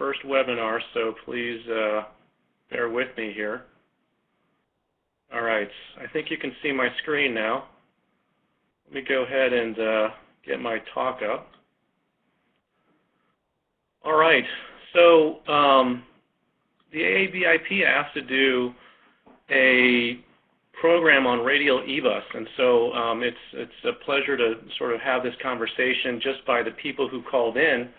first webinar, so please bear with me here. All right, I think you can see my screen now. Let me go ahead and get my talk up. All right, so the AABIP asked to do a program on Radial EBUS, and so it's a pleasure to sort of have this conversation just by the people who called in.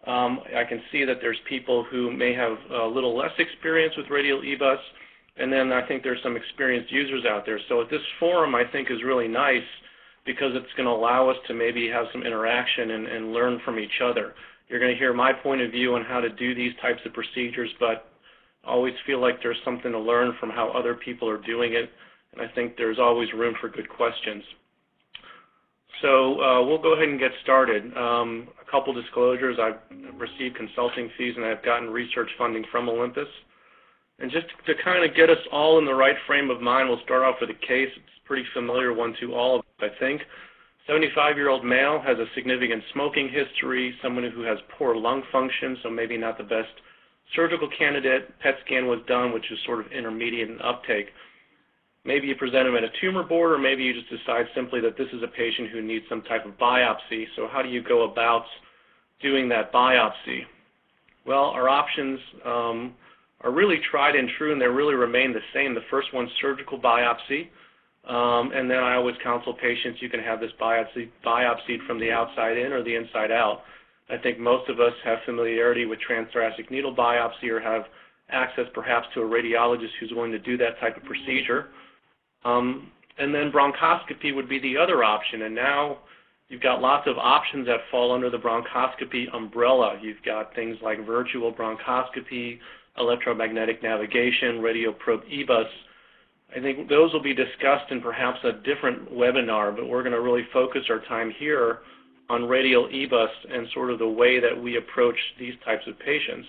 I can see that there's people who may have a little less experience with Radial EBUS, and then I think there's some experienced users out there. So at this forum, I think is really nice because it's going to allow us to maybe have some interaction and learn from each other. You're going to hear my point of view on how to do these types of procedures, but I always feel like there's something to learn from how other people are doing it, and I think there's always room for good questions. So we'll go ahead and get started. A couple disclosures. I've received consulting fees and I've gotten research funding from Olympus. And just to kind of get us all in the right frame of mind, we'll start off with a case. It's a pretty familiar one to all of us, I think. 75-year-old male, has a significant smoking history, someone who has poor lung function, so maybe not the best surgical candidate. PET scan was done, which is sort of intermediate in uptake. Maybe you present him at a tumor board, or maybe you just decide simply that this is a patient who needs some type of biopsy. So how do you go about doing that biopsy? Well, our options are really tried and true, and they really remain the same. The first one's surgical biopsy, and then I always counsel patients you can have this biopsied from the outside in or the inside out. I think most of us have familiarity with transthoracic needle biopsy or have access perhaps to a radiologist who's willing to do that type of procedure. And then bronchoscopy would be the other option, and now you've got lots of options that fall under the bronchoscopy umbrella. You've got things like virtual bronchoscopy, electromagnetic navigation, radioprobe EBUS. I think those will be discussed in perhaps a different webinar, but we're going to really focus our time here on Radial EBUS and sort of the way that we approach these types of patients.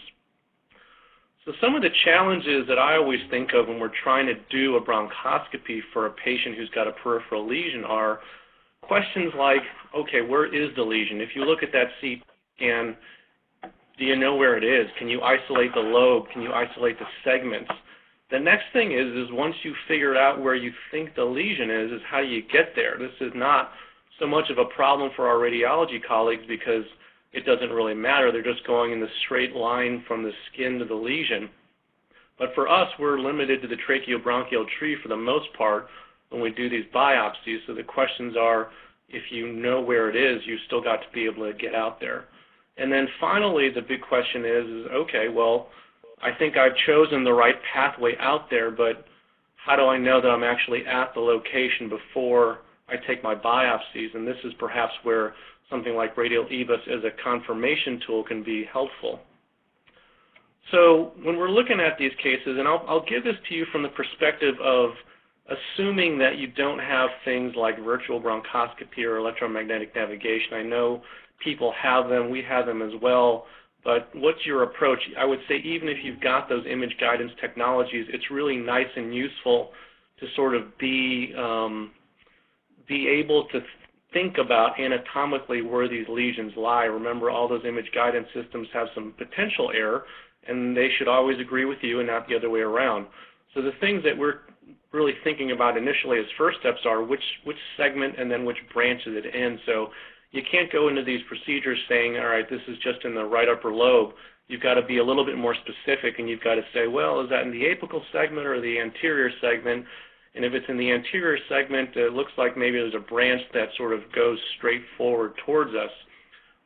So some of the challenges that I always think of when we're trying to do a bronchoscopy for a patient who's got a peripheral lesion are questions like, okay, where is the lesion? If you look at that CT scan, do you know where it is? Can you isolate the lobe? Can you isolate the segments? The next thing is once you figure out where you think the lesion is how do you get there? This is not so much of a problem for our radiology colleagues because it doesn't really matter. They're just going in the straight line from the skin to the lesion. But for us, we're limited to the tracheobronchial tree for the most part when we do these biopsies. So the questions are, if you know where it is, you've still got to be able to get out there. And then finally, the big question is okay, well, I think I've chosen the right pathway out there, but how do I know that I'm actually at the location before I take my biopsies? And this is perhaps where something like Radial EBUS as a confirmation tool can be helpful. So when we're looking at these cases, and I'll give this to you from the perspective of assuming that you don't have things like virtual bronchoscopy or electromagnetic navigation. I know people have them, we have them as well, but what's your approach? I would say even if you've got those image guidance technologies, it's really nice and useful to sort of be able to think about anatomically where these lesions lie. Remember, all those image guidance systems have some potential error, and they should always agree with you and not the other way around. So the things that we're really thinking about initially as first steps are which segment and then which branch is it in. So you can't go into these procedures saying, all right, this is just in the right upper lobe. You've got to be a little bit more specific, and you've got to say, well, is that in the apical segment or the anterior segment? And if it's in the anterior segment, it looks like maybe there's a branch that sort of goes straight forward towards us.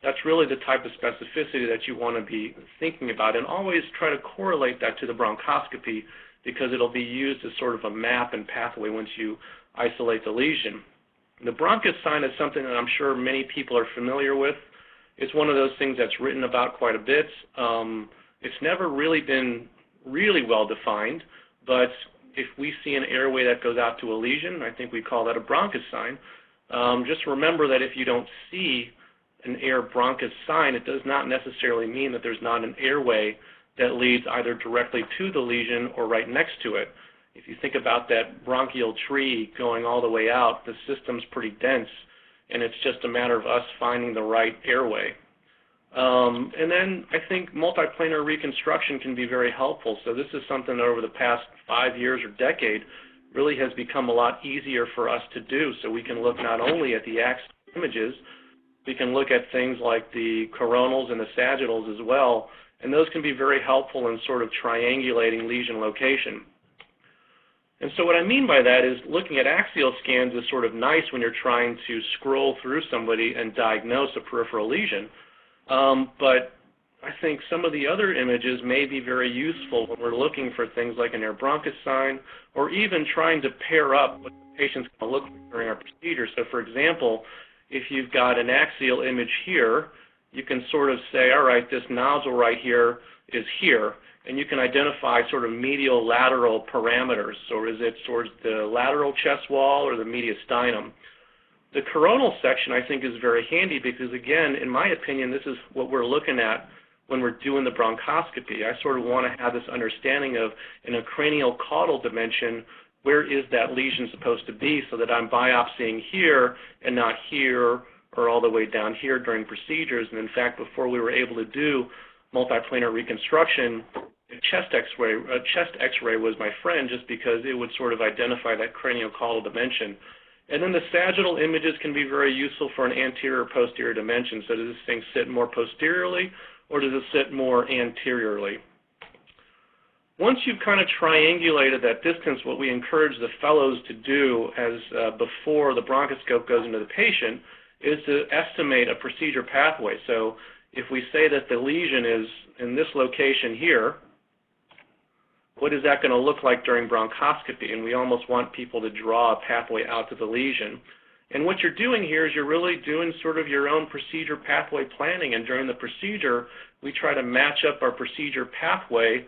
That's really the type of specificity that you want to be thinking about, and always try to correlate that to the bronchoscopy because it'll be used as sort of a map and pathway once you isolate the lesion. The bronchus sign is something that I'm sure many people are familiar with. It's one of those things that's written about quite a bit. It's never really been really well defined, but if we see an airway that goes out to a lesion, I think we call that a bronchus sign. Just remember that if you don't see an air bronchus sign, it does not necessarily mean that there's not an airway that leads either directly to the lesion or right next to it. If you think about that bronchial tree going all the way out, the system's pretty dense, and it's just a matter of us finding the right airway. And then I think multiplanar reconstruction can be very helpful. So this is something that over the past 5 years or decade really has become a lot easier for us to do. So we can look not only at the axial images, we can look at things like the coronals and the sagittals as well, and those can be very helpful in sort of triangulating lesion location. And so what I mean by that is looking at axial scans is sort of nice when you're trying to scroll through somebody and diagnose a peripheral lesion. But I think some of the other images may be very useful when we're looking for things like an air bronchus sign, or even trying to pair up what the patient's going to look like during our procedure. So for example, if you've got an axial image here, you can sort of say, all right, this nozzle right here is here, and you can identify sort of medial lateral parameters. So is it towards the lateral chest wall or the mediastinum? The coronal section, I think, is very handy because, again, in my opinion, this is what we're looking at when we're doing the bronchoscopy. I sort of want to have this understanding of, in a cranial caudal dimension, where is that lesion supposed to be so that I'm biopsying here and not here or all the way down here during procedures. And in fact, before we were able to do multiplanar reconstruction, a chest x-ray was my friend just because it would sort of identify that cranial caudal dimension. And then the sagittal images can be very useful for an anterior or posterior dimension. So does this thing sit more posteriorly or does it sit more anteriorly? Once you've kind of triangulated that distance, what we encourage the fellows to do as before the bronchoscope goes into the patient is to estimate a procedure pathway. So if we say that the lesion is in this location here, what is that going to look like during bronchoscopy? And we almost want people to draw a pathway out to the lesion. And what you're doing here is you're really doing sort of your own procedure pathway planning. And during the procedure, we try to match up our procedure pathway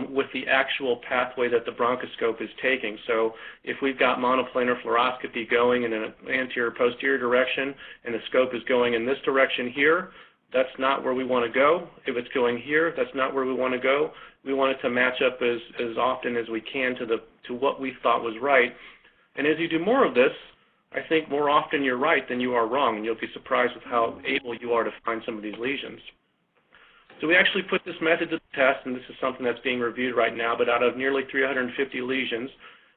with the actual pathway that the bronchoscope is taking. So if we've got monoplanar fluoroscopy going in an anterior-posterior direction and the scope is going in this direction here, that's not where we want to go. If it's going here, that's not where we want to go. We want it to match up as often as we can to what we thought was right. And as you do more of this, I think more often you're right than you are wrong, and you'll be surprised with how able you are to find some of these lesions. So we actually put this method to the test, and this is something that's being reviewed right now, but out of nearly 350 lesions,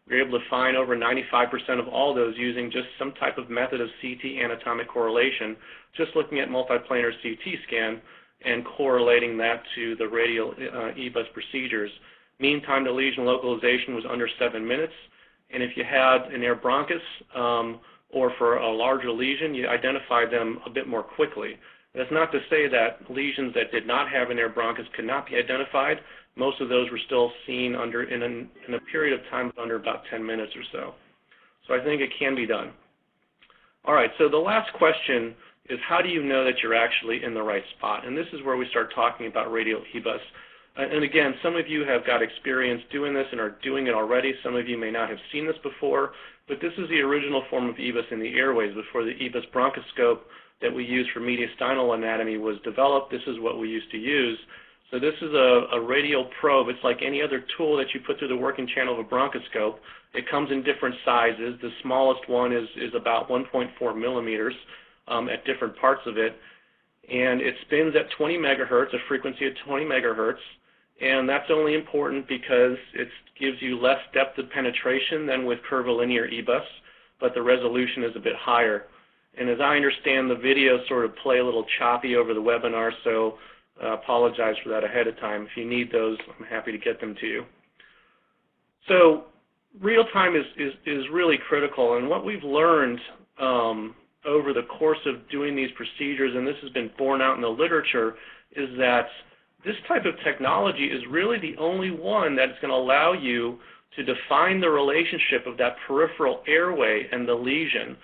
we were able to find over 95% of all those using just some type of method of CT anatomic correlation, just looking at multiplanar CT scan and correlating that to the radial EBUS procedures. Mean time to lesion localization was under 7 minutes, and if you had an air bronchus or for a larger lesion, you identified them a bit more quickly. That's not to say that lesions that did not have an air bronchus could not be identified. Most of those were still seen in a period of time under about 10 minutes or so. So I think it can be done. All right, so the last question is, how do you know that you're actually in the right spot? And this is where we start talking about radial EBUS. And again, some of you have got experience doing this and are doing it already. Some of you may not have seen this before, but this is the original form of EBUS in the airways. Before the EBUS bronchoscope that we use for mediastinal anatomy was developed, this is what we used to use. So this is a radial probe. It's like any other tool that you put through the working channel of a bronchoscope. It comes in different sizes. The smallest one is about 1.4 millimeters at different parts of it. And it spins at 20 megahertz, a frequency of 20 megahertz. And that's only important because it gives you less depth of penetration than with curvilinear EBUS, but the resolution is a bit higher. And as I understand, the videos sort of play a little choppy over the webinar, so I apologize for that ahead of time. If you need those, I'm happy to get them to you. So real time is really critical, and what we've learned over the course of doing these procedures, and this has been borne out in the literature, is that this type of technology is really the only one that's going to allow you to define the relationship of that peripheral airway and the lesion.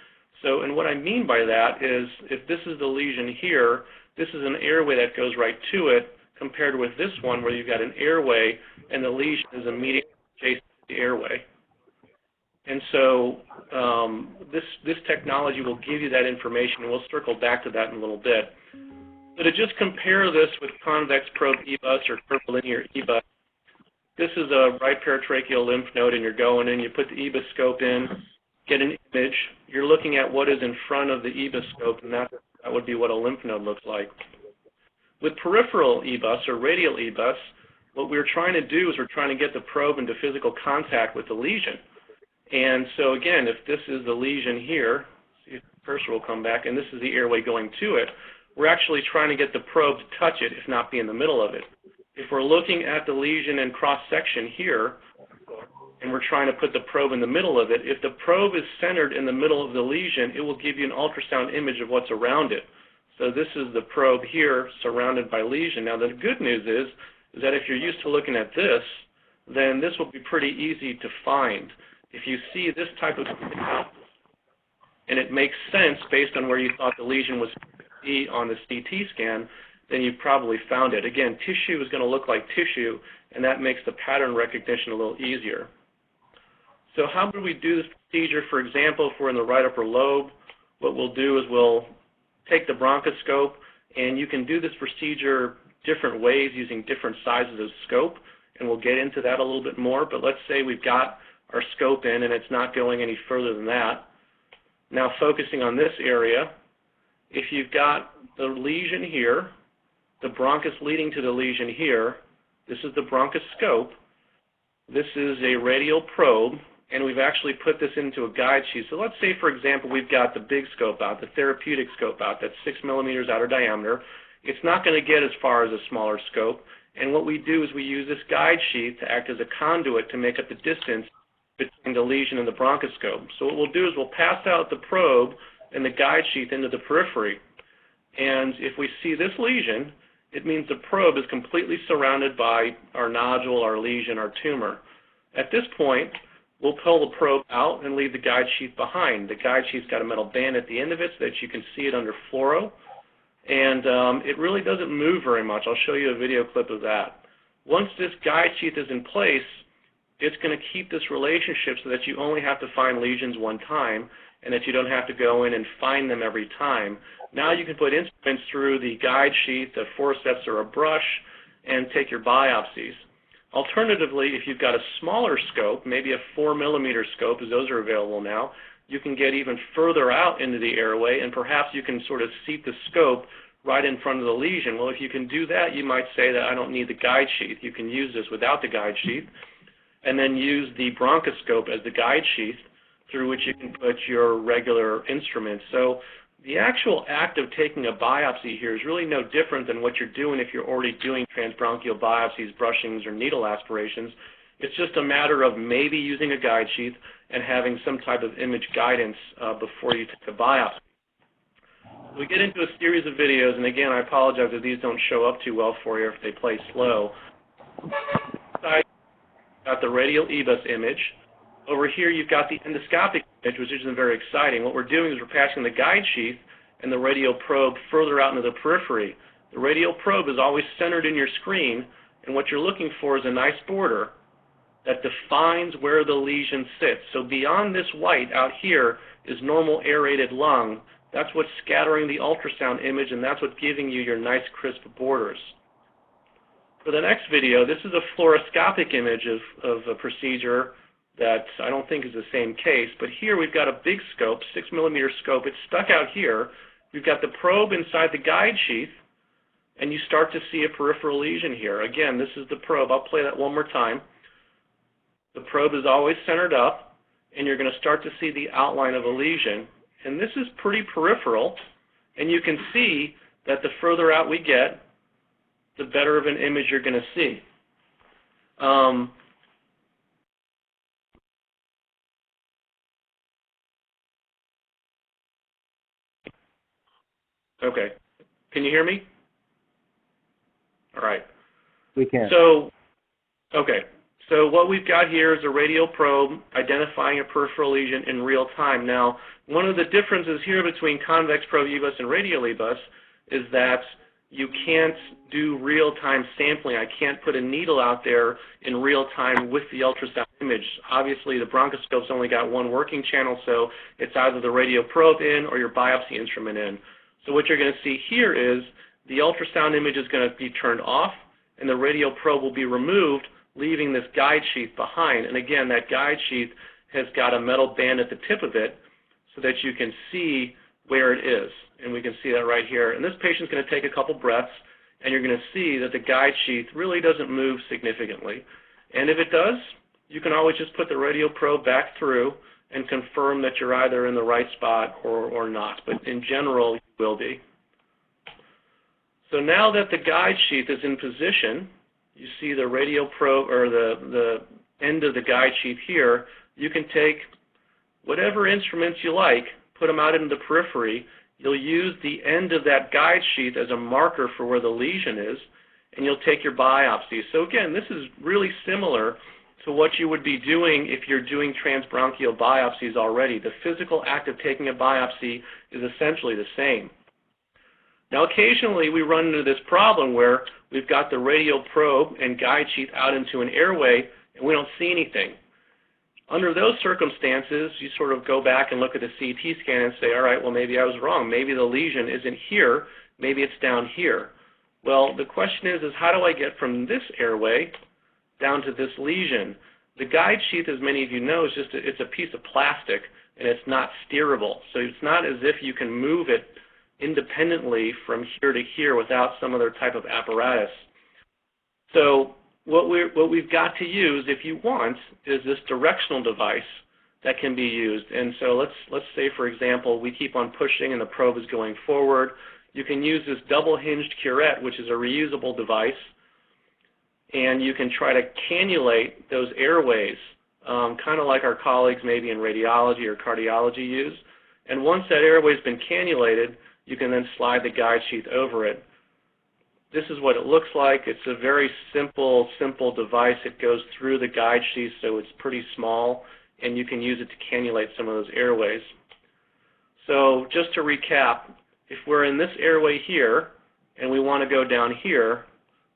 So, and what I mean by that is, if this is the lesion here, this is an airway that goes right to it, compared with this one where you've got an airway and the lesion is immediately adjacent to the airway. And so this technology will give you that information, and we'll circle back to that in a little bit. So to just compare this with convex probe EBUS or curvilinear EBUS, this is a right paratracheal lymph node, and you're going in, you put the EBUS scope in, get an image, you're looking at what is in front of the EBUS scope, and that would be what a lymph node looks like. With peripheral EBUS or radial EBUS, what we're trying to do is we're trying to get the probe into physical contact with the lesion. And so again, if this is the lesion here, see if the cursor will come back, and this is the airway going to it, we're actually trying to get the probe to touch it, if not be in the middle of it. If we're looking at the lesion in cross-section here, and we're trying to put the probe in the middle of it, if the probe is centered in the middle of the lesion, it will give you an ultrasound image of what's around it. So this is the probe here surrounded by lesion. Now the good news is that if you're used to looking at this, then this will be pretty easy to find. If you see this type of thing, and it makes sense based on where you thought the lesion was on the CT scan, then you've probably found it. Again, tissue is going to look like tissue, and that makes the pattern recognition a little easier. So how do we do this procedure? For example, if we're in the right upper lobe, what we'll do is we'll take the bronchoscope, and you can do this procedure different ways using different sizes of scope, and we'll get into that a little bit more. But let's say we've got our scope in, and it's not going any further than that. Now focusing on this area, if you've got the lesion here, the bronchus leading to the lesion here, this is the bronchoscope, this is a radial probe, and we've actually put this into a guide sheet. So let's say, for example, we've got the big scope out, the therapeutic scope out, that's 6 millimeters outer diameter. It's not going to get as far as a smaller scope, and what we do is we use this guide sheet to act as a conduit to make up the distance between the lesion and the bronchoscope. So what we'll do is we'll pass out the probe and the guide sheath into the periphery. And if we see this lesion, it means the probe is completely surrounded by our nodule, our lesion, our tumor. At this point, we'll pull the probe out and leave the guide sheath behind. The guide sheath's got a metal band at the end of it so that you can see it under fluoro. And it really doesn't move very much. I'll show you a video clip of that. Once this guide sheath is in place, it's going to keep this relationship so that you only have to find lesions one time and that you don't have to go in and find them every time. Now you can put instruments through the guide sheath, a forceps or a brush, and take your biopsies. Alternatively, if you've got a smaller scope, maybe a 4 millimeter scope, as those are available now, you can get even further out into the airway, and perhaps you can sort of seat the scope right in front of the lesion. Well, if you can do that, you might say that I don't need the guide sheath. You can use this without the guide sheath, and then use the bronchoscope as the guide sheath through which you can put your regular instruments. So the actual act of taking a biopsy here is really no different than what you're doing if you're already doing transbronchial biopsies, brushings, or needle aspirations. It's just a matter of maybe using a guide sheath and having some type of image guidance before you take a biopsy. We get into a series of videos, and again, I apologize if these don't show up too well for you if they play slow. Got the radial EBUS image. Over here, you've got the endoscopic image, which isn't very exciting. What we're doing is we're passing the guide sheath and the radial probe further out into the periphery. The radial probe is always centered in your screen, and what you're looking for is a nice border that defines where the lesion sits. So beyond this white out here is normal aerated lung. That's what's scattering the ultrasound image, and that's what's giving you your nice crisp borders. For the next video, this is a fluoroscopic image of a procedure that I don't think is the same case, but here we've got a big scope, 6 millimeter scope. It's stuck out here. We've got the probe inside the guide sheath, and you start to see a peripheral lesion here. Again, this is the probe. I'll play that one more time. The probe is always centered up, and you're going to start to see the outline of a lesion. And this is pretty peripheral, and you can see that the further out we get, the better of an image you're going to see. Okay. Can you hear me? All right. We can. So, okay. So what we've got here is a radial probe identifying a peripheral lesion in real time. Now, one of the differences here between convex probe EBUS and radial EBUS is that you can't do real-time sampling. I can't put a needle out there in real time with the ultrasound image. Obviously, the bronchoscope's only got one working channel, so it's either the radial probe in or your biopsy instrument in. So what you're going to see here is the ultrasound image is going to be turned off, and the radial probe will be removed, leaving this guide sheath behind. And again, that guide sheath has got a metal band at the tip of it so that you can see where it is. And we can see that right here. And this patient's going to take a couple breaths, and you're going to see that the guide sheath really doesn't move significantly. And if it does, you can always just put the radial probe back through and confirm that you're either in the right spot or not. But in general, you will be. So now that the guide sheath is in position, you see the radial probe, or the end of the guide sheath here, you can take whatever instruments you like, put them out into the periphery. You'll use the end of that guide sheath as a marker for where the lesion is, and you'll take your biopsy. So again, this is really similar to what you would be doing if you're doing transbronchial biopsies already. The physical act of taking a biopsy is essentially the same. Now, occasionally we run into this problem where we've got the radial probe and guide sheath out into an airway and we don't see anything. Under those circumstances, you sort of go back and look at the CT scan and say, all right, well, maybe I was wrong. Maybe the lesion isn't here. Maybe it's down here. Well, the question is how do I get from this airway down to this lesion? The guide sheath, as many of you know, is it's a piece of plastic, and it's not steerable. So it's not as if you can move it independently from here to here without some other type of apparatus. So what we've got to use, if you want, is this directional device that can be used. And so let's say, for example, we keep on pushing and the probe is going forward. You can use this double-hinged curette, which is a reusable device, and you can try to cannulate those airways, kind of like our colleagues maybe in radiology or cardiology use. And once that airway's been cannulated, you can then slide the guide sheath over it. This is what it looks like. It's a very simple device. It goes through the guide sheath, so it's pretty small, and you can use it to cannulate some of those airways. So just to recap, if we're in this airway here and we want to go down here,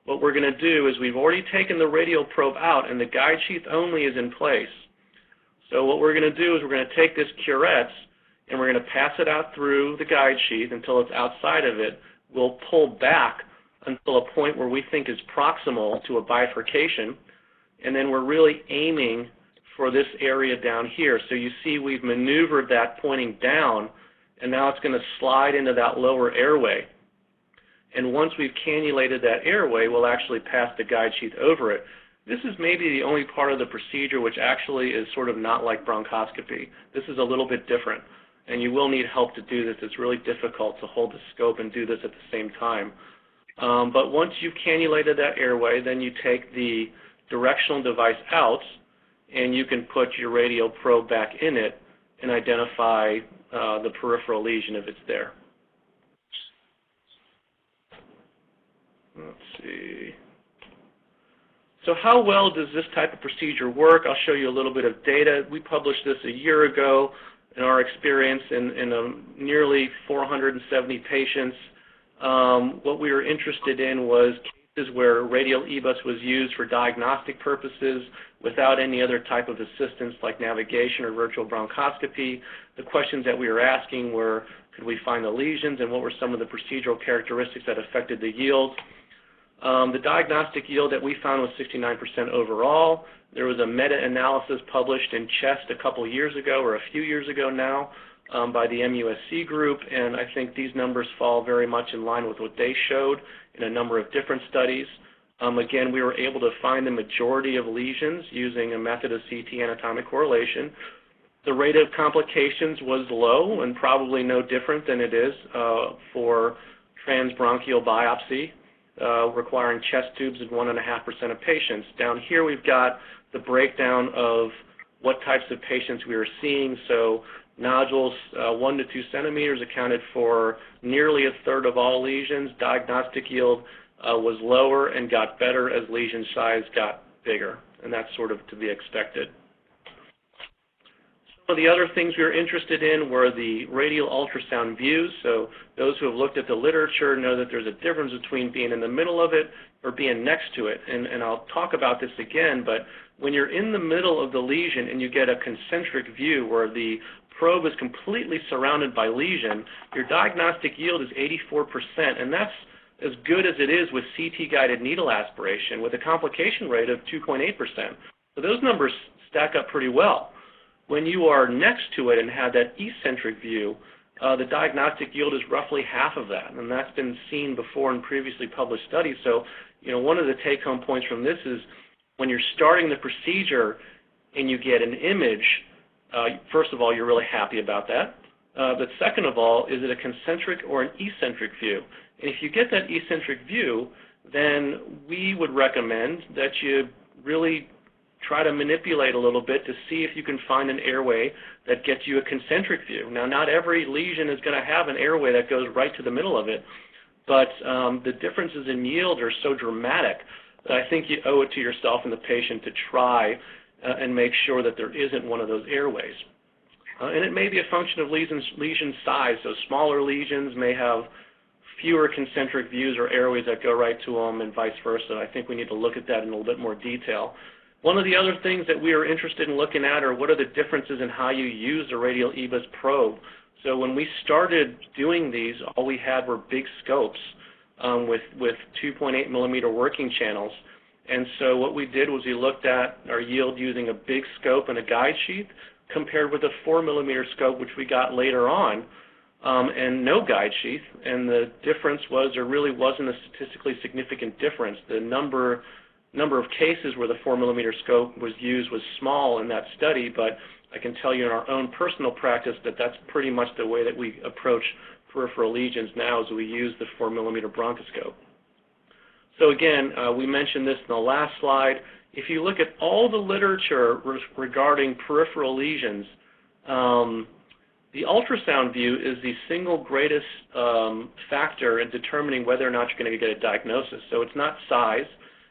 what we're going to do is we've already taken the radial probe out and the guide sheath only is in place. So what we're going to do is we're going to take this curette and we're going to pass it out through the guide sheath until it's outside of it. We'll pull back until a point where we think is proximal to a bifurcation, and then we're really aiming for this area down here. So you see we've maneuvered that pointing down, and now it's going to slide into that lower airway. And once we've cannulated that airway, we'll actually pass the guide sheath over it. This is maybe the only part of the procedure which actually is sort of not like bronchoscopy. This is a little bit different, and you will need help to do this. It's really difficult to hold the scope and do this at the same time. But once you've cannulated that airway, then you take the directional device out, and you can put your radial probe back in it and identify the peripheral lesion if it's there. Let's see. So how well does this type of procedure work? I'll show you a little bit of data. We published this a year ago in our experience in nearly 470 patients. What we were interested in was cases where Radial EBUS was used for diagnostic purposes without any other type of assistance like navigation or virtual bronchoscopy. The questions that we were asking were, could we find the lesions, and what were some of the procedural characteristics that affected the yield? The diagnostic yield that we found was 69% overall. There was a meta-analysis published in Chest a couple years ago, or a few years ago now, by the MUSC group, and I think these numbers fall very much in line with what they showed in a number of different studies. Again, we were able to find the majority of lesions using a method of CT anatomic correlation. The rate of complications was low and probably no different than it is for transbronchial biopsy, requiring chest tubes in 1.5% of patients. Down here we've got the breakdown of what types of patients we were seeing. So nodules 1 to 2 centimeters accounted for nearly 1/3 of all lesions. Diagnostic yield was lower and got better as lesion size got bigger, and that's sort of to be expected. Some of the other things we were interested in were the radial ultrasound views. So those who have looked at the literature know that there's a difference between being in the middle of it or being next to it. And I'll talk about this again, but when you're in the middle of the lesion and you get a concentric view where the probe is completely surrounded by lesion, your diagnostic yield is 84%, and that's as good as it is with CT-guided needle aspiration with a complication rate of 2.8%. So those numbers stack up pretty well. When you are next to it and have that eccentric view, the diagnostic yield is roughly half of that, and that's been seen before in previously published studies. So, one of the take-home points from this is when you're starting the procedure and you get an image, first of all, you're really happy about that. But second of all, is it a concentric or an eccentric view? And if you get that eccentric view, then we would recommend that you really try to manipulate a little bit to see if you can find an airway that gets you a concentric view. Now, not every lesion is going to have an airway that goes right to the middle of it, but the differences in yield are so dramatic that I think you owe it to yourself and the patient to try and make sure that there isn't one of those airways. And it may be a function of lesion size, so smaller lesions may have fewer concentric views or airways that go right to them and vice versa. I think we need to look at that in a little bit more detail. One of the other things that we are interested in looking at are what are the differences in how you use the Radial EBUS probe. So when we started doing these, all we had were big scopes with 2.8 millimeter working channels. And so what we did was we looked at our yield using a big scope and a guide sheath compared with a 4 millimeter scope, which we got later on, and no guide sheath. And the difference was there really wasn't a statistically significant difference. The number of cases where the 4 millimeter scope was used was small in that study, but I can tell you in our own personal practice that that's pretty much the way that we approach peripheral lesions now, is we use the 4 millimeter bronchoscope. So again, we mentioned this in the last slide. If you look at all the literature regarding peripheral lesions, the ultrasound view is the single greatest factor in determining whether or not you're going to get a diagnosis. So it's not size,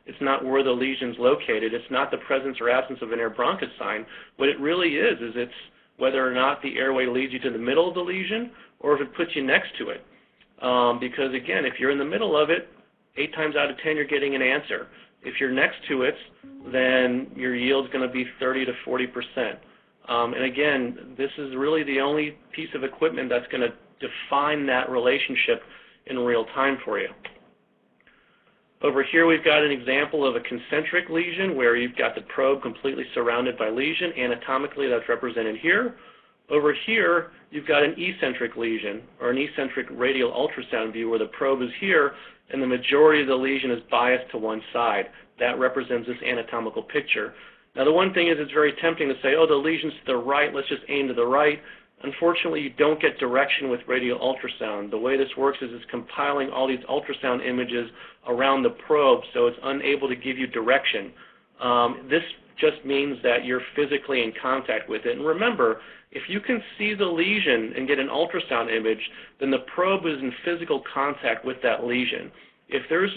it's not where the lesion's located, it's not the presence or absence of an air bronchus sign. What it really is it's whether or not the airway leads you to the middle of the lesion or if it puts you next to it. Because again, if you're in the middle of it, 8 times out of 10 you're getting an answer. If you're next to it, then your yield's going to be 30 to 40%. And again, this is really the only piece of equipment that's going to define that relationship in real time for you. Over here we've got an example of a concentric lesion where you've got the probe completely surrounded by lesion. Anatomically, that's represented here. Over here, you've got an eccentric lesion, or an eccentric radial ultrasound view where the probe is here and the majority of the lesion is biased to one side. That represents this anatomical picture. Now, the one thing is it's very tempting to say, oh, the lesion's to the right, let's just aim to the right. Unfortunately, you don't get direction with radial ultrasound. The way this works is it's compiling all these ultrasound images around the probe, so it's unable to give you direction. This just means that you're physically in contact with it. And remember, if you can see the lesion and get an ultrasound image, then the probe is in physical contact with that lesion. If there's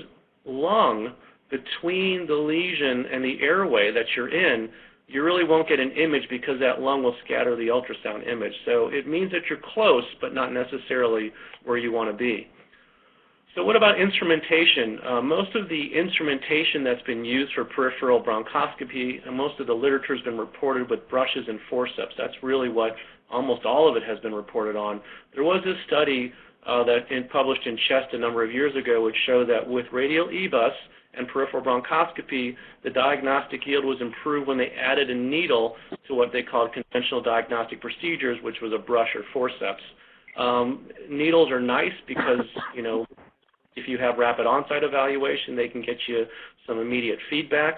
lung between the lesion and the airway that you're in, you really won't get an image because that lung will scatter the ultrasound image. So it means that you're close, but not necessarily where you want to be. So what about instrumentation? Most of the instrumentation that's been used for peripheral bronchoscopy, and most of the literature has been reported with brushes and forceps. That's really what almost all of it has been reported on. There was a study published in Chest a number of years ago which showed that with Radial EBUS and peripheral bronchoscopy, the diagnostic yield was improved when they added a needle to what they called conventional diagnostic procedures, which was a brush or forceps. Needles are nice because, if you have rapid on-site evaluation, they can get you some immediate feedback.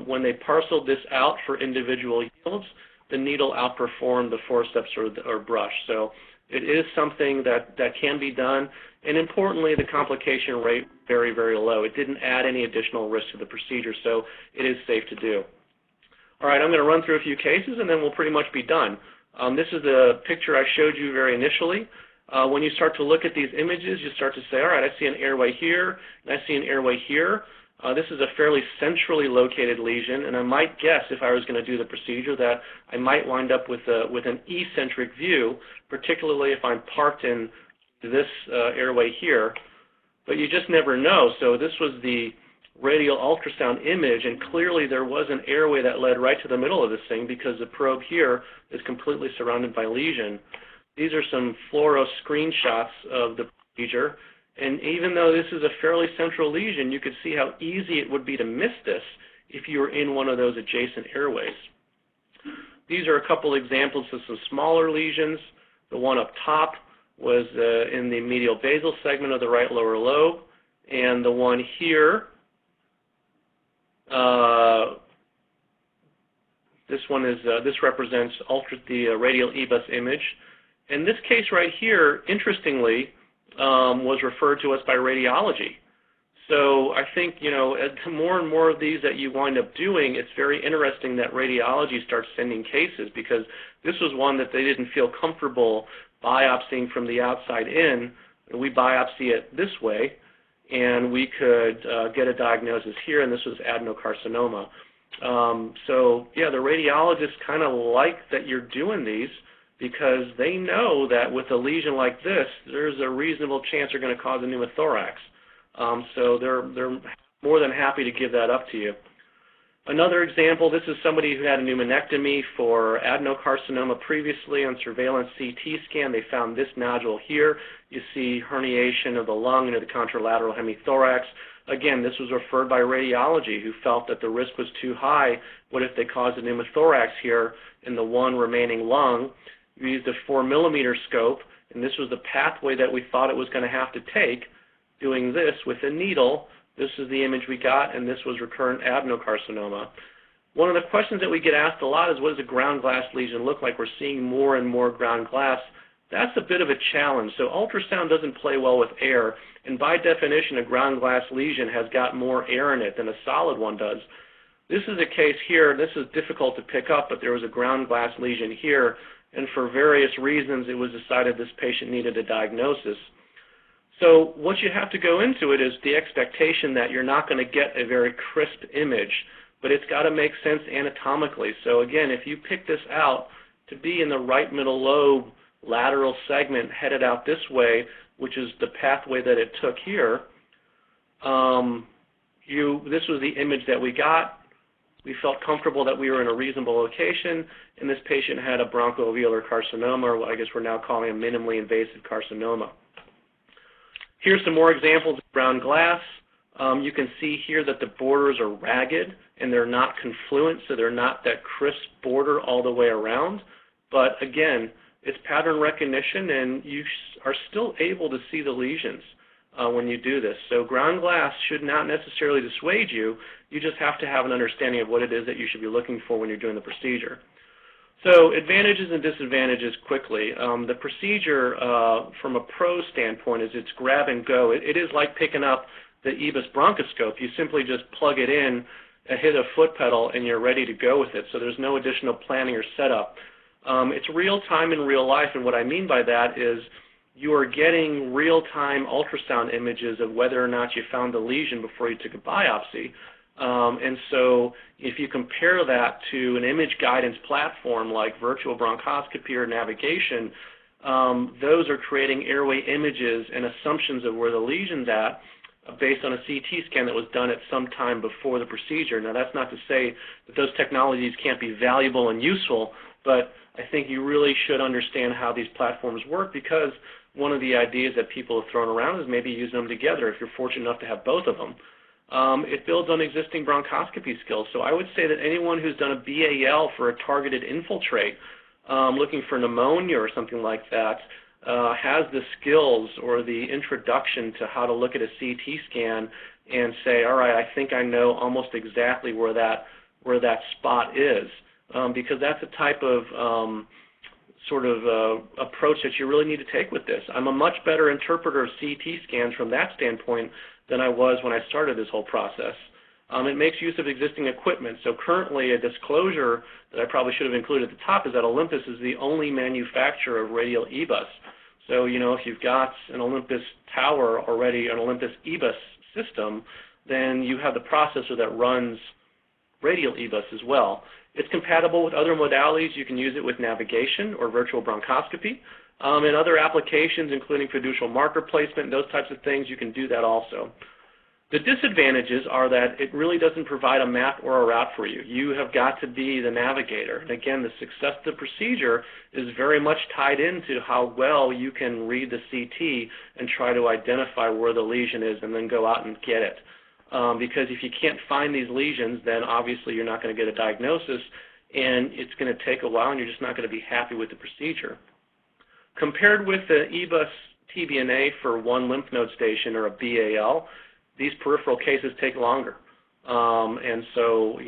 When they parceled this out for individual yields, the needle outperformed the forceps or brush. So it is something that can be done. And importantly, the complication rate very, very low. It didn't add any additional risk to the procedure, so it is safe to do. All right, I'm going to run through a few cases, and then we'll pretty much be done. This is the picture I showed you very initially. When you start to look at these images, you start to say, all right, I see an airway here, and I see an airway here. This is a fairly centrally located lesion, and I might guess if I was going to do the procedure that I might wind up with an eccentric view, particularly if I'm parked in this airway here. But you just never know. So this was the radial ultrasound image, and clearly there was an airway that led right to the middle of this thing because the probe here is completely surrounded by lesion. These are some fluoro screenshots of the procedure. And even though this is a fairly central lesion, you could see how easy it would be to miss this if you were in one of those adjacent airways. These are a couple examples of some smaller lesions. The one up top was in the medial basal segment of the right lower lobe, and the one here, this represents the radial EBUS image. And this case right here, interestingly, was referred to us by radiology. So I think, you know, more and more of these that you wind up doing, it's very interesting that radiology starts sending cases, because this was one that they didn't feel comfortable biopsying from the outside in. We biopsy it this way, and we could get a diagnosis here, and this was adenocarcinoma. So, yeah, the radiologists kind of like that you're doing these, because they know that with a lesion like this, there's a reasonable chance you're going to cause a pneumothorax. So they're more than happy to give that up to you. Another example, this is somebody who had a pneumonectomy for adenocarcinoma previously. On surveillance CT scan, they found this nodule here. You see herniation of the lung into the contralateral hemithorax. Again, this was referred by radiology, who felt that the risk was too high. What if they caused a pneumothorax here in the one remaining lung? We used a 4mm scope, and this was the pathway that we thought it was going to have to take, doing this with a needle. This is the image we got, and this was recurrent adenocarcinoma. One of the questions that we get asked a lot is, what does a ground glass lesion look like? We're seeing more and more ground glass. That's a bit of a challenge. So ultrasound doesn't play well with air, and by definition, a ground glass lesion has got more air in it than a solid one does. This is a case here. This is difficult to pick up, but there was a ground glass lesion here, and for various reasons, it was decided this patient needed a diagnosis. So what you have to go into it is the expectation that you're not going to get a very crisp image, but it's got to make sense anatomically. So again, if you pick this out to be in the right middle lobe lateral segment headed out this way, which is the pathway that it took here, this was the image that we got. We felt comfortable that we were in a reasonable location, and this patient had a bronchoalveolar carcinoma, or what I guess we're now calling a minimally invasive carcinoma. Here's some more examples of ground glass. You can see here that the borders are ragged and they're not confluent, so they're not that crisp border all the way around. But again, it's pattern recognition, and you are still able to see the lesions when you do this. So ground glass should not necessarily dissuade you. You just have to have an understanding of what it is that you should be looking for when you're doing the procedure. So advantages and disadvantages quickly. The procedure from a pro standpoint is it's grab and go. It is like picking up the EBUS bronchoscope. You simply just plug it in, hit a foot pedal, and you're ready to go with it. So there's no additional planning or setup. It's real time in real life, and what I mean by that is you are getting real-time ultrasound images of whether or not you found the lesion before you took a biopsy. And so if you compare that to an image guidance platform like virtual bronchoscopy or navigation, those are creating airway images and assumptions of where the lesion's at based on a CT scan that was done at some time before the procedure. Now, that's not to say that those technologies can't be valuable and useful, but I think you really should understand how these platforms work, because one of the ideas that people have thrown around is maybe using them together if you're fortunate enough to have both of them. It builds on existing bronchoscopy skills. So I would say that anyone who's done a BAL for a targeted infiltrate, looking for pneumonia or something like that, has the skills or the introduction to how to look at a CT scan and say, all right, I think I know almost exactly where that spot is, because that's a type of approach that you really need to take with this. I'm a much better interpreter of CT scans from that standpoint than I was when I started this whole process. It makes use of existing equipment. So currently, a disclosure that I probably should have included at the top is that Olympus is the only manufacturer of Radial EBUS. So, you know, if you've got an Olympus tower already, an Olympus EBUS system, then you have the processor that runs Radial EBUS as well. It's compatible with other modalities. You can use it with navigation or virtual bronchoscopy. And other applications, including fiducial marker placement, those types of things, you can do that also. The disadvantages are that it really doesn't provide a map or a route for you. You have got to be the navigator. And again, the success of the procedure is very much tied into how well you can read the CT and try to identify where the lesion is and then go out and get it. Because if you can't find these lesions, then obviously you're not going to get a diagnosis, and it's going to take a while, and you're just not going to be happy with the procedure. Compared with the EBUS TBNA for one lymph node station or a BAL, these peripheral cases take longer. And so,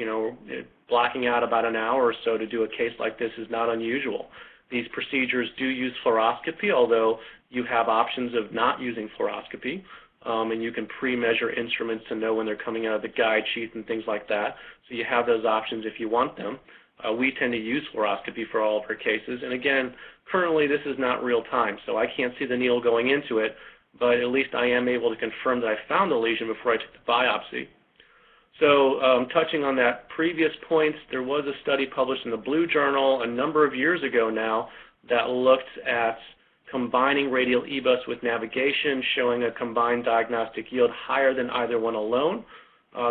blocking out about an hour or so to do a case like this is not unusual. These procedures do use fluoroscopy, although you have options of not using fluoroscopy, and you can pre-measure instruments to know when they're coming out of the guide sheath and things like that. So you have those options if you want them. We tend to use fluoroscopy for all of our cases, and again, currently this is not real time, so I can't see the needle going into it, but at least I am able to confirm that I found the lesion before I took the biopsy. So touching on that previous point, there was a study published in the Blue Journal a number of years ago now that looked at combining radial EBUS with navigation, showing a combined diagnostic yield higher than either one alone.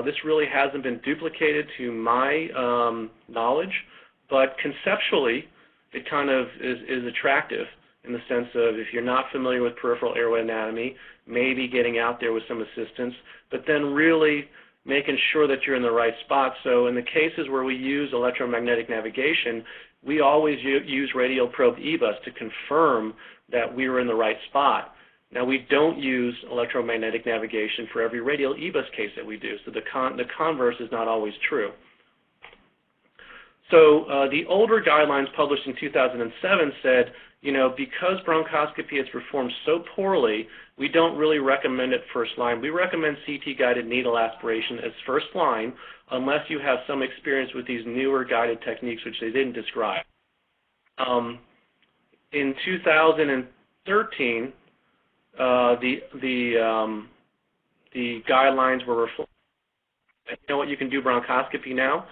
This really hasn't been duplicated to my knowledge, but conceptually it kind of is attractive in the sense of if you're not familiar with peripheral airway anatomy, maybe getting out there with some assistance, but then really making sure that you're in the right spot. So in the cases where we use electromagnetic navigation, we always use radial probe EBUS to confirm that we were in the right spot. Now, we don't use electromagnetic navigation for every radial EBUS case that we do, so the converse is not always true. So the older guidelines published in 2007 said, because bronchoscopy is performed so poorly, we don't really recommend it first line. We recommend CT-guided needle aspiration as first line unless you have some experience with these newer guided techniques, which they didn't describe. In 2013, the guidelines were reflected. You can do bronchoscopy now.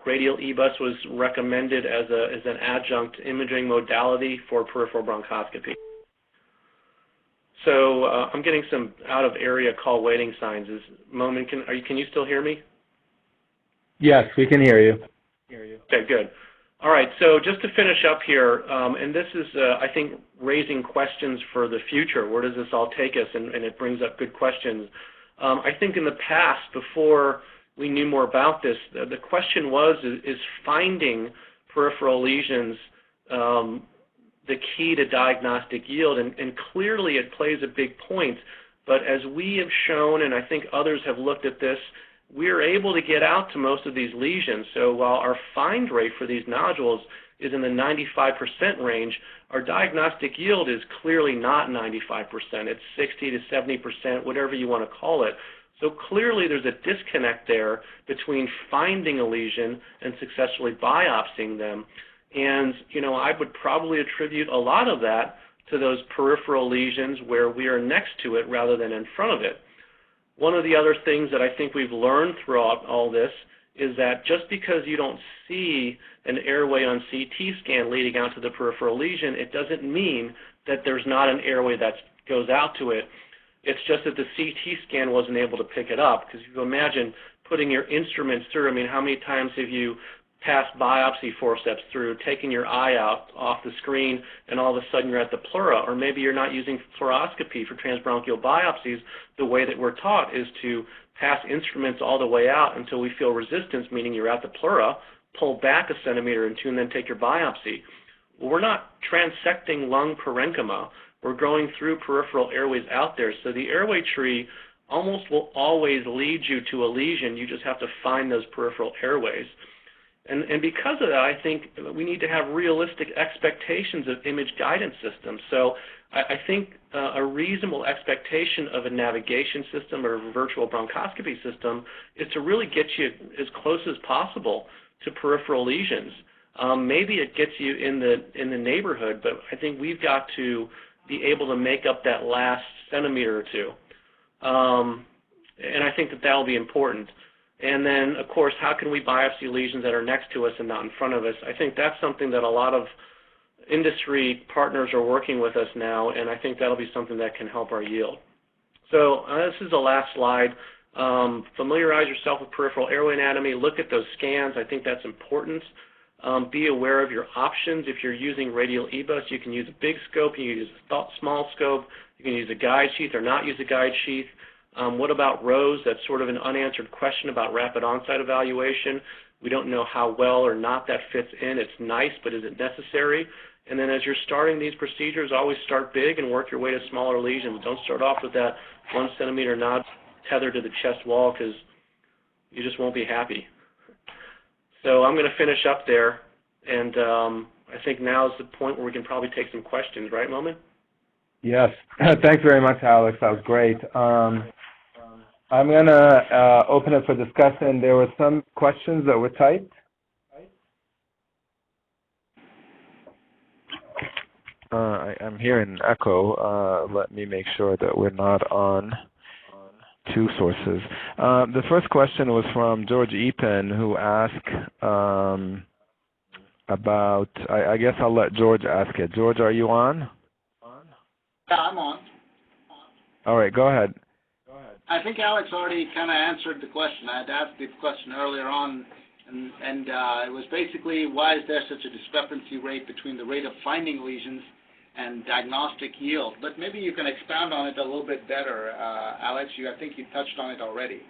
Radial EBUS was recommended as an adjunct imaging modality for peripheral bronchoscopy. So I'm getting some out-of-area call waiting signs. Momen, can you still hear me? Yes, we can hear you. Okay, good. All right, so just to finish up here, and this is, I think, raising questions for the future. Where does this all take us? And it brings up good questions. I think in the past, before we knew more about this, the question was, is finding peripheral lesions the key to diagnostic yield? And clearly it plays a big point. But as we have shown, and I think others have looked at this, we're able to get out to most of these lesions. So while our find rate for these nodules is in the 95% range, our diagnostic yield is clearly not 95%. It's 60 to 70%, whatever you want to call it. So clearly there's a disconnect there between finding a lesion and successfully biopsying them. And, I would probably attribute a lot of that to those peripheral lesions where we are next to it rather than in front of it. One of the other things that I think we've learned throughout all this is that just because you don't see an airway on CT scan leading out to the peripheral lesion, it doesn't mean that there's not an airway that goes out to it. It's just that the CT scan wasn't able to pick it up. Because if you imagine putting your instruments through, how many times have you passed biopsy forceps through, taking your eye out off the screen, and all of a sudden you're at the pleura, or maybe you're not using fluoroscopy for transbronchial biopsies. The way that we're taught is to pass instruments all the way out until we feel resistance, meaning you're at the pleura, pull back a centimeter or two, and then take your biopsy. Well, we're not transecting lung parenchyma. We're going through peripheral airways out there. So the airway tree almost will always lead you to a lesion. You just have to find those peripheral airways. And because of that, I think we need to have realistic expectations of image guidance systems. So I think a reasonable expectation of a navigation system or a virtual bronchoscopy system is to really get you as close as possible to peripheral lesions. Maybe it gets you in the neighborhood, but I think we've got to be able to make up that last centimeter or two. And I think that will be important. And then, of course, how can we biopsy lesions that are next to us and not in front of us? I think that's something that a lot of industry partners are working with us now, and I think that'll be something that can help our yield. So this is the last slide. Familiarize yourself with peripheral airway anatomy. Look at those scans. I think that's important. Be aware of your options. If you're using radial EBUS, you can use a big scope, you can use a small scope, you can use a guide sheath or not use a guide sheath. What about ROSE? That's sort of an unanswered question about rapid onset evaluation. We don't know how well or not that fits in. It's nice, but is it necessary? And then as you're starting these procedures, always start big and work your way to smaller lesions. Don't start off with that 1 centimeter nodule tethered to the chest wall, because you just won't be happy. So I'm going to finish up there, and I think now is the point where we can probably take some questions, right, Momen? Yes. Thanks very much, Alex. That was great. I'm going to open it for discussion. There were some questions that were typed. I'm hearing echo. Let me make sure that we're not on two sources. The first question was from George Epen, who asked about, I guess I'll let George ask it. George, are you on? Yeah, I'm on. All right, go ahead. I think Alex already kind of answered the question. I had asked the question earlier on, and it was basically, why is there such a discrepancy rate between the rate of finding lesions and diagnostic yield? But maybe you can expound on it a little bit better, Alex. I think you touched on it already.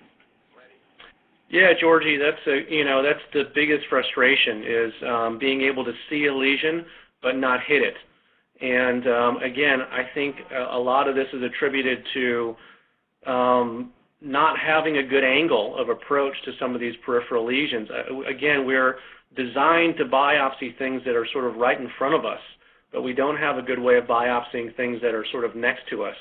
Yeah, Georgie, that's the biggest frustration is being able to see a lesion but not hit it. And again, I think a lot of this is attributed to not having a good angle of approach to some of these peripheral lesions. Again, we're designed to biopsy things that are sort of right in front of us, but we don't have a good way of biopsying things that are sort of next to us.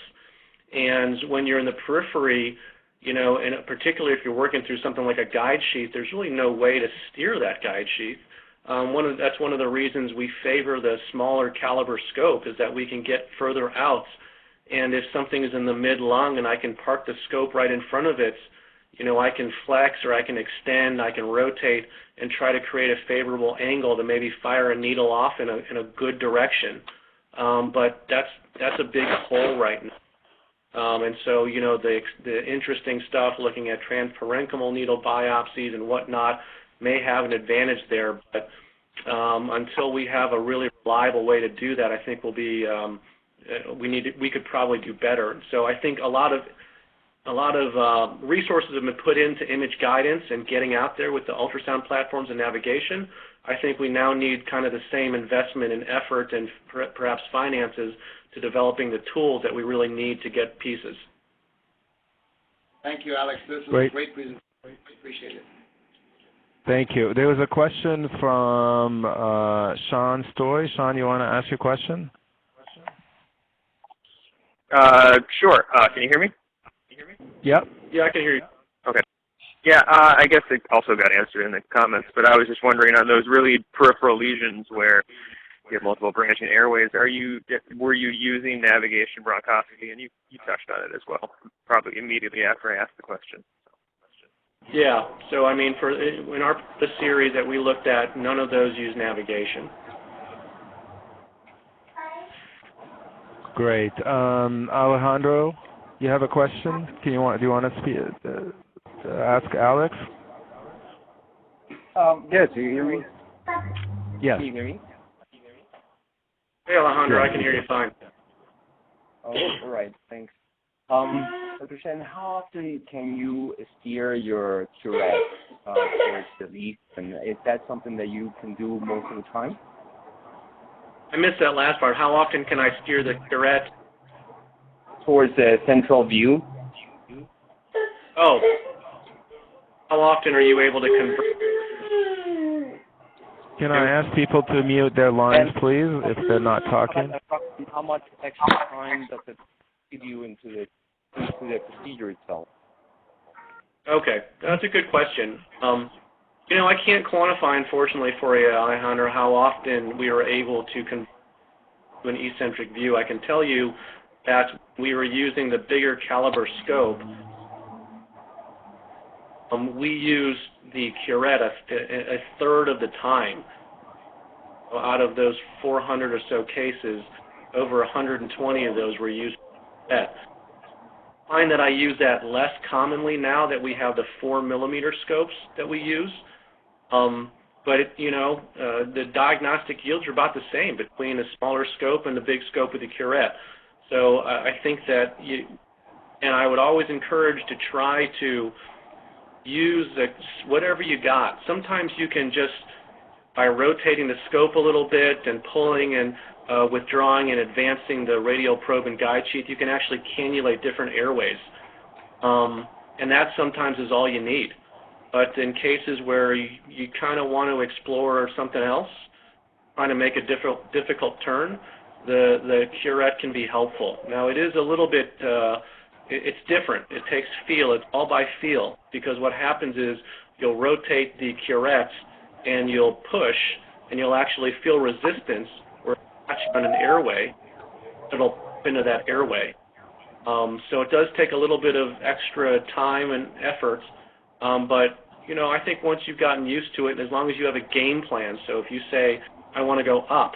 And when you're in the periphery, and particularly if you're working through something like a guide sheath, there's really no way to steer that guide sheath. That's one of the reasons we favor the smaller caliber scope, is that we can get further out. And if something is in the mid-lung and I can park the scope right in front of it, I can flex or I can extend, I can rotate and try to create a favorable angle to maybe fire a needle off in a good direction. But that's a big hole right now. And so, the interesting stuff looking at transparenchymal needle biopsies and whatnot may have an advantage there, but until we have a really reliable way to do that, I think we'll be we could probably do better. So I think a lot of resources have been put into image guidance and getting out there with the ultrasound platforms and navigation. I think we now need kind of the same investment and effort and perhaps finances to developing the tools that we really need to get pieces. Thank you, Alex. This was a great presentation. Appreciate it. Thank you. There was a question from Sean Stoy. Sean, you want to ask your question? Sure. Can you hear me? Yep. Yeah, I can hear you. Okay. Yeah, I guess it also got answered in the comments, but I was just wondering on those really peripheral lesions where you have multiple branching airways, were you using navigation bronchoscopy? And you touched on it as well, probably immediately after I asked the question. Yeah, so I mean, in the series that we looked at, none of those use navigation. Great. Alejandro, you have a question? Do you want to ask Alex? Yes, do you hear me? Yes. Can you hear me? Hey, Alejandro, I can hear you fine. Oh, all right, thanks. Dr. Chen, how often can you steer your curette towards the leaf, and is that something that you can do most of the time? I missed that last part. How often can I steer the curette? Towards the central view? Oh. How often are you able to convert? Can I ask people to mute their lines, please, if they're not talking? How much extra time does it give you into the procedure itself? Okay, that's a good question. I can't quantify, unfortunately, for you, Alejandro, how often we were able to convert to an eccentric view. I can tell you that we were using the bigger caliber scope. We used the curette a third of the time. Out of those 400 or so cases, over 120 of those were used for curette. I find that I use that less commonly now that we have the 4 millimeter scopes that we use. But the diagnostic yields are about the same between the smaller scope and the big scope with the curette. So I think that and I would always encourage to try to use whatever you got. Sometimes you can just by rotating the scope a little bit and pulling and withdrawing and advancing the radial probe and guide sheath, you can actually cannulate different airways. And that sometimes is all you need. But in cases where you kind of want to explore something else, trying to make a difficult turn, the curette can be helpful. Now, it is a little bit, it's different. It takes feel. It's all by feel, because what happens is you'll rotate the curette and you'll push, and you'll actually feel resistance or touch on an airway. It'll pop into that airway. So it does take a little bit of extra time and effort, but you know, I think once you've gotten used to it, and as long as you have a game plan, so if you say, I want to go up,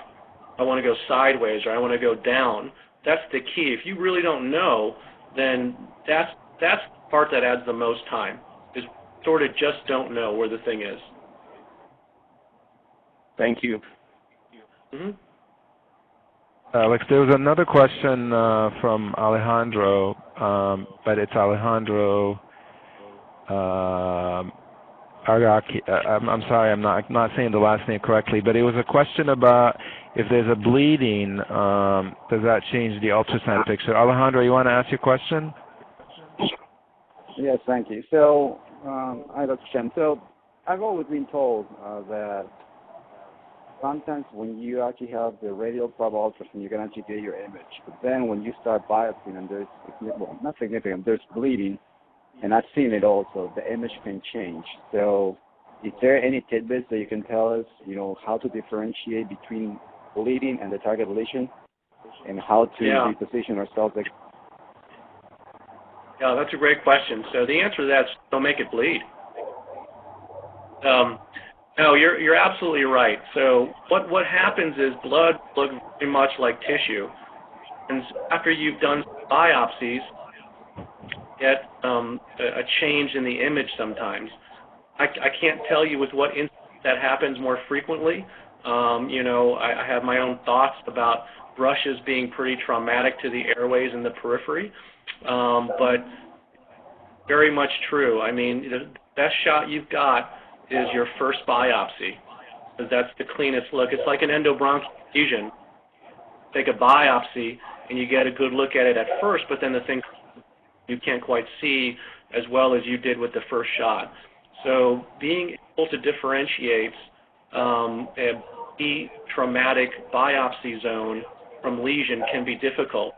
I want to go sideways, or I want to go down, that's the key. If you really don't know, then that's the part that adds the most time, is sort of just don't know where the thing is. Thank you. Mm-hmm. Alex, there was another question from Alejandro, but it's Alejandro Argaki. I'm sorry, I'm not saying the last name correctly, but it was a question about if there's a bleeding, does that change the ultrasound picture? Alejandro, you want to ask your question? Yes, thank you. So, hi, Dr. Chen. So, I've always been told that sometimes when you actually have the radial probe ultrasound, you can actually get your image. But then when you start biopsying and there's, well, not significant, there's bleeding, and I've seen it also, the image can change. So is there any tidbits that you can tell us, you know, how to differentiate between bleeding and the target lesion, and how to reposition ourselves? Yeah, that's a great question. So the answer to that is don't make it bleed. No, you're absolutely right. So what happens is blood looks very much like tissue, and after you've done biopsies, get a change in the image sometimes. I can't tell you with what instance that happens more frequently. You know, I have my own thoughts about brushes being pretty traumatic to the airways and the periphery, but very much true. I mean, the best shot you've got is your first biopsy, because that's the cleanest look. It's like an endobronchial lesion. Take a biopsy and you get a good look at it at first, but then the thing you can't quite see as well as you did with the first shot. So being able to differentiate a traumatic biopsy zone from lesion can be difficult.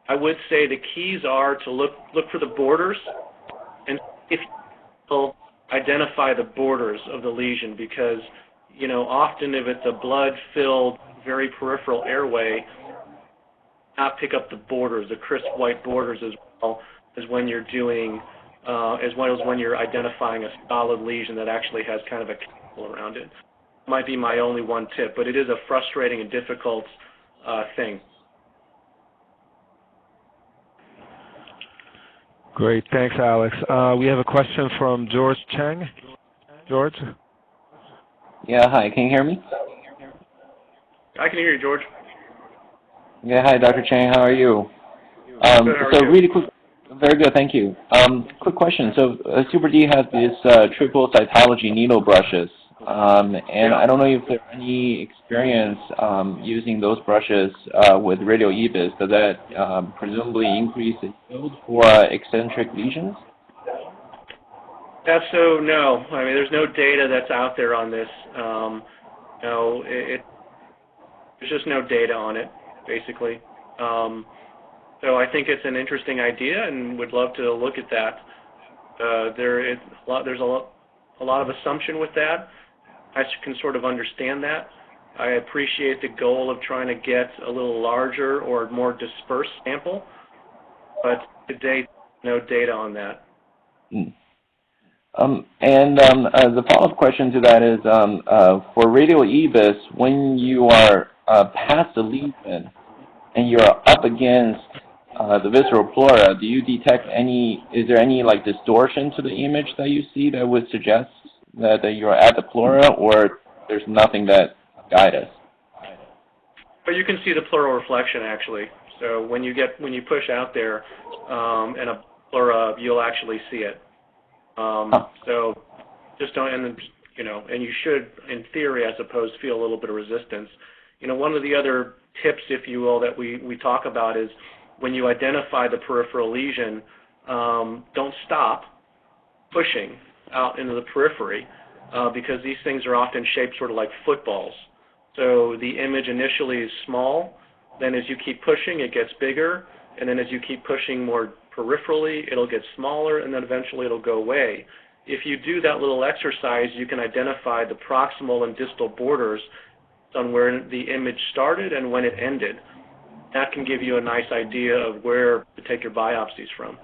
I would say the keys are to look for the borders, and if you identify the borders of the lesion, because, you know, often if it's a blood-filled, very peripheral airway, not pick up the borders, the crisp white borders, as well as when you're doing, as well as when you're identifying a solid lesion that actually has kind of a capsule around it. Might be my only one tip, but it is a frustrating and difficult thing. Great, thanks, Alex. We have a question from George Cheng. George? Yeah, hi, can you hear me? I can hear you, George. Yeah, hi, Dr. Chang, how are you? Good, how are you? Really quick, very good, thank you. Quick question. So Super D has these triple cytology needle brushes, and I don't know if there's any experience using those brushes with Radial EBUS. Does that presumably increase the yield for eccentric lesions? That's so no. I mean, there's no data that's out there on this. No, there's just no data on it, basically. So I think it's an interesting idea, and would love to look at that. There's a lot of assumption with that. I can sort of understand that. I appreciate the goal of trying to get a little larger or more dispersed sample, but to date, no data on that. The follow-up question to that is, for Radial EBUS, when you are past the lesion and you're up against the visceral pleura, do you detect is there any like distortion to the image that you see that would suggest that you're at the pleura, or there's nothing that guide us? But you can see the pleural reflection, actually. So when you push out there in a pleura, you'll actually see it. So just don't, and then, and you should, in theory, I suppose, feel a little bit of resistance. One of the other tips, if you will, that we talk about is when you identify the peripheral lesion, don't stop pushing out into the periphery because these things are often shaped sort of like footballs. So the image initially is small, then as you keep pushing, it gets bigger, and then as you keep pushing more peripherally, it'll get smaller, and then eventually it'll go away. If you do that little exercise, you can identify the proximal and distal borders on where the image started and when it ended. That can give you a nice idea of where to take your biopsies from.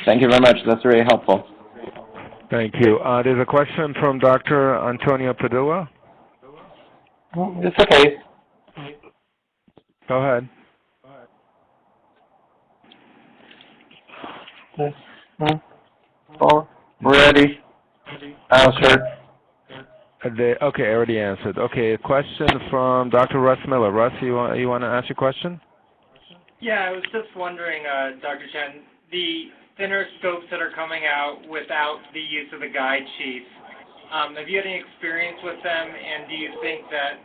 Thank you very much. That's very helpful. Thank you. There's a question from Dr. Antonio Padua. It's okay. Go ahead. Ready. Answered. Okay, I already answered. Okay, a question from Dr. Russ Miller. Russ, you want to ask your question? Yeah, I was just wondering, Dr. Chen, the thinner scopes that are coming out without the use of the guide sheath, have you had any experience with them, and do you think that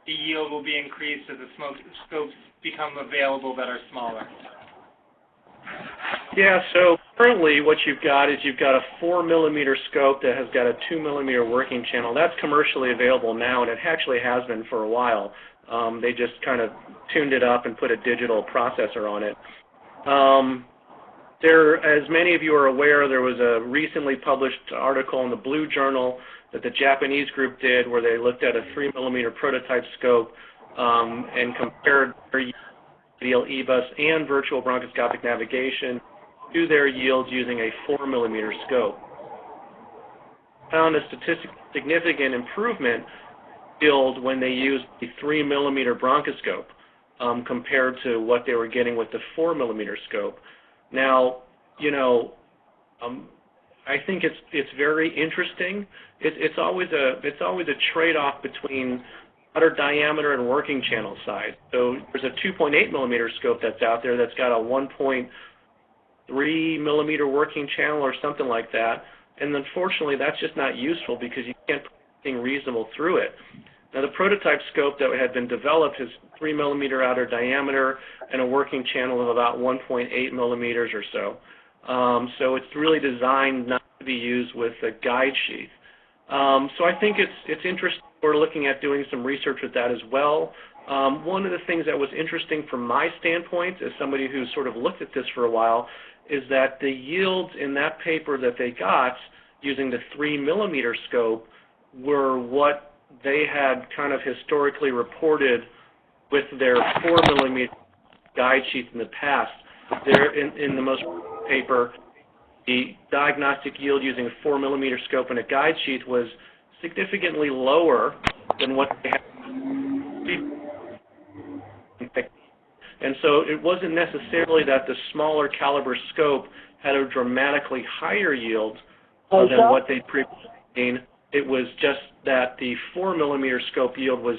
the yield will be increased as the scopes become available that are smaller? Yeah, so currently what you've got is you've got a 4-millimeter scope that has got a 2-millimeter working channel. That's commercially available now, and it actually has been for a while. They just kind of tuned it up and put a digital processor on it. As many of you are aware, there was a recently published article in the Blue Journal that the Japanese group did where they looked at a 3-millimeter prototype scope and compared their Radial EBUS and virtual bronchoscopic navigation to their yields using a 4-millimeter scope. Found a statistically significant improvement yield when they used the 3-millimeter bronchoscope compared to what they were getting with the 4-millimeter scope. Now, I think it's very interesting. It's always a trade-off between outer diameter and working channel size. So there's a 2.8 millimeter scope that's out there that's got a 1.3 millimeter working channel or something like that. And unfortunately, that's just not useful because you can't put anything reasonable through it. Now, the prototype scope that had been developed is 3 millimeter outer diameter and a working channel of about 1.8 millimeters or so. So it's really designed not to be used with a guide sheath. So I think it's interesting. We're looking at doing some research with that as well. One of the things that was interesting from my standpoint, as somebody who's sort of looked at this for a while, is that the yields in that paper that they got using the 3-millimeter scope were what they had kind of historically reported with their 4-millimeter guide sheath in the past. There, in the most paper, the diagnostic yield using a 4-millimeter scope and a guide sheath was significantly lower than what they had. And so it wasn't necessarily that the smaller caliber scope had a dramatically higher yield than what they'd previously seen. It was just that the 4-millimeter scope yield was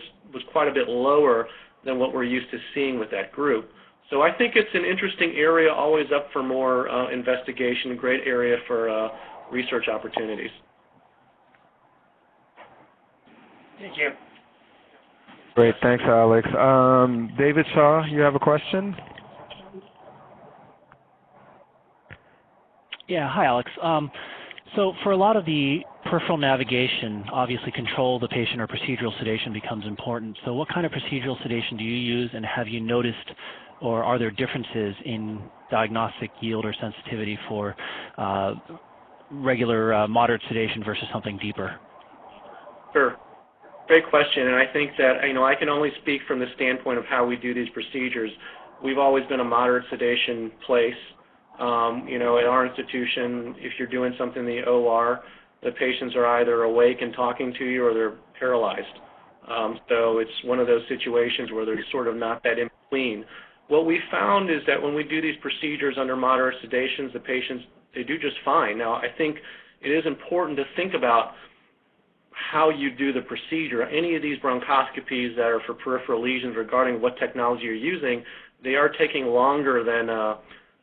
quite a bit lower than what we're used to seeing with that group. So I think it's an interesting area, always up for more investigation, a great area for research opportunities. Thank you. Great, thanks, Alex. David Shaw, you have a question? Yeah, hi, Alex. So for a lot of the peripheral navigation, obviously control of the patient or procedural sedation becomes important. So what kind of procedural sedation do you use, and have you noticed, or are there differences in diagnostic yield or sensitivity for regular moderate sedation versus something deeper? Sure. Great question, and I think that, I can only speak from the standpoint of how we do these procedures. We've always been a moderate sedation place. At our institution, if you're doing something in the OR, the patients are either awake and talking to you or they're paralyzed. So it's one of those situations where there's sort of not that in between. What we found is that when we do these procedures under moderate sedations, the patients, they do just fine. Now, I think it is important to think about how you do the procedure. Any of these bronchoscopies that are for peripheral lesions, regarding what technology you're using, they are taking longer than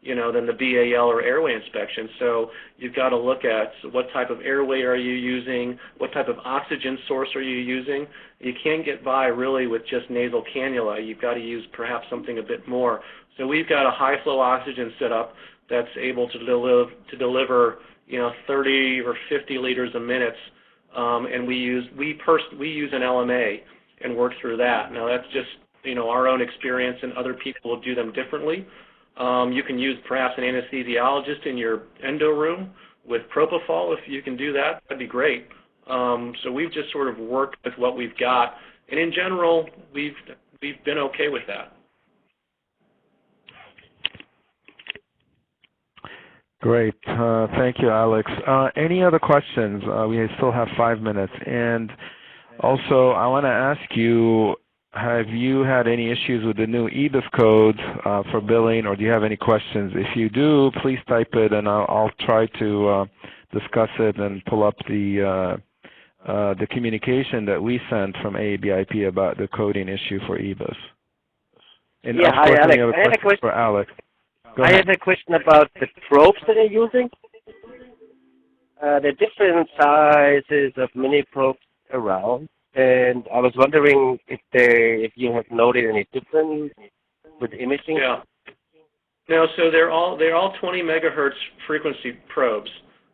than the BAL or airway inspection. So you've got to look at what type of airway are you using, what type of oxygen source are you using. You can't get by really with just nasal cannula. You've got to use perhaps something a bit more. So we've got a high flow oxygen setup that's able to deliver 30 or 50 liters a minute, and we use an LMA and work through that. Now that's just our own experience, and other people will do them differently. You can use perhaps an anesthesiologist in your endo room with propofol. If you can do that, that'd be great. So we've just sort of worked with what we've got, and in general, we've been okay with that. Great. Thank you, Alex. Any other questions? We still have 5 minutes. And also, I want to ask you, have you had any issues with the new EBUS codes for billing, or do you have any questions? If you do, please type it, and I'll try to discuss it and pull up the communication that we sent from AABIP about the coding issue for EBUS. And yeah, of hi, course, Alex. any other questions for Alex? I have a question about the probes that you're using. The different sizes of mini probes around, and I was wondering if you have noted any difference with imaging. Yeah. No, so they're all 20 megahertz frequency probes,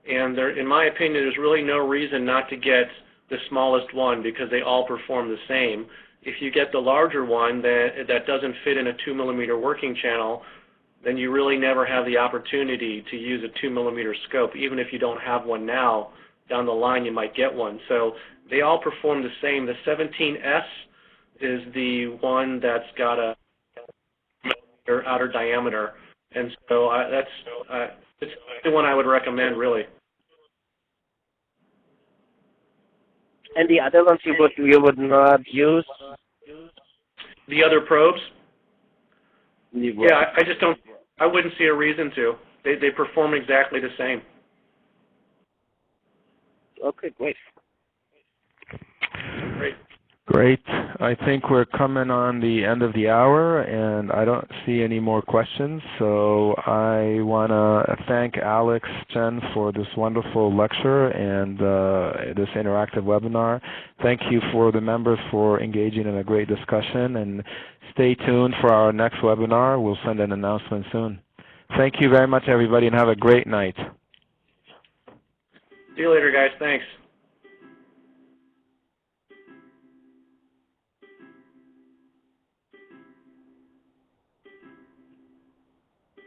and in my opinion, there's really no reason not to get the smallest one because they all perform the same. If you get the larger one that doesn't fit in a 2 millimeter working channel, then you really never have the opportunity to use a 2 millimeter scope. Even if you don't have one now, down the line you might get one. So they all perform the same. The 17S is the one that's got a outer diameter, and so it's the one I would recommend, really. And the other ones you would not use? The other probes? Yeah, I wouldn't see a reason to. They perform exactly the same. Okay, great. Great. Great. I think we're coming on the end of the hour, and I don't see any more questions. So I want to thank Alex Chen for this wonderful lecture and this interactive webinar. Thank you for the members for engaging in a great discussion, and stay tuned for our next webinar. We'll send an announcement soon. Thank you very much, everybody, and have a great night. See you later, guys. Thanks.